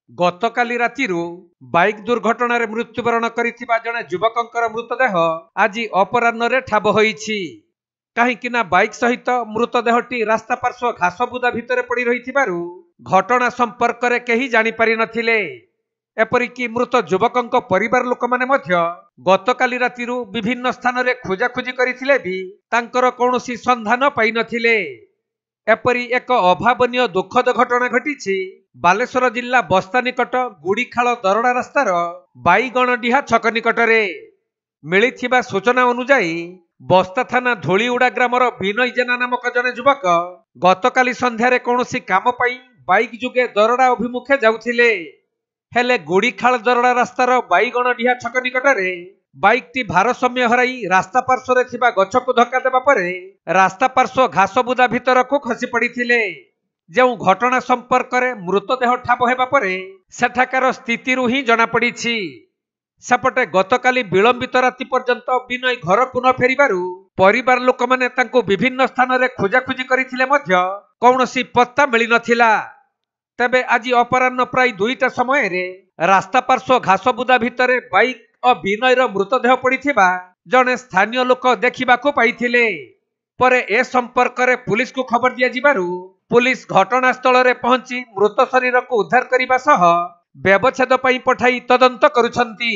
गतकाली रातिरु bike दुर्घटना रे मृत्युवरण करिथिबा जने युवकंकर मृतदेह आज अपराह्न ठाब होईछि। कहीं बाइक सहित मृतदेहटी रास्ता पार्श्व घासबुदा भितर पड़ी रही घटना संपर्क में कहीं जानीपारि नथिले। एपरिकी मृत युवकंक परिवार लोक माने मध्य गतकाली रातिरु विभिन्न स्थान रे खोजाखोजी करिथिले भी तांकर कौनसी संधान पाई नथिले। एपरी एक अभावनीय दुखद घटना घटिछि बालेश्वर जिला बस्ता निकट गुड़ीखाल दरड़ा रास्तार बाईगणडीहा छक निकटरे। मिलिथिबा सूचना अनुसार बस्ता थाना धूलीउड़ा ग्रामर विनय जेना नामक जने युवक गतकाली संध्यारे कौनसी काम पाई बाइक जुगे दरड़ा अभिमुखे जाउथिले। हेले गुड़ीखाल दरड़ा रास्तार बाईगणडीहा छक निकटरे बाइकटी भारसाम्य हराई रास्ता पार्श्व थिबा गछकु धक्का देबा परे रास्ता पार्श्व घासबुदा भितरकु खसी पड़िथिले। जो घटना संपर्क में मृतदेह ठाब हेबा परे सेठाकार स्थिति ही जना पड़िछि। सेपटे गतकाली विलंबित राति पर्यंत विनय घर को न फेरिबारु परिवार लोक माने तांको विभिन्न स्थान रे खोजाखोजी करिथिले मध्य कौनसी पत्ता मिली नथिला। तबे आज अपराह्न प्राय 2टा समय रे रास्ता पार्श्व घासबुदा भितरे बाइक और विनयर मृतदेह पड़िथिबा जने स्थानीय लोक देखिबाको पाइथिले। परे ए संपर्क में पुलिस को खबर दिया जिबारु पुलिस घटनास्थल रे पहुंची मृत शरीर को उद्धार करने सह व्यवच्छेद पई पठाई तदंत करुछंती।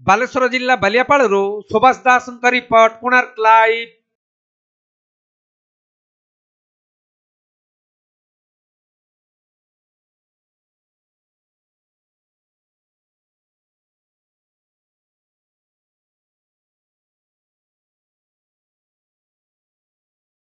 बालेश्वर जिला बालियापाड़ सुभाष दास रिपोर्ट कोणार्क लाइव।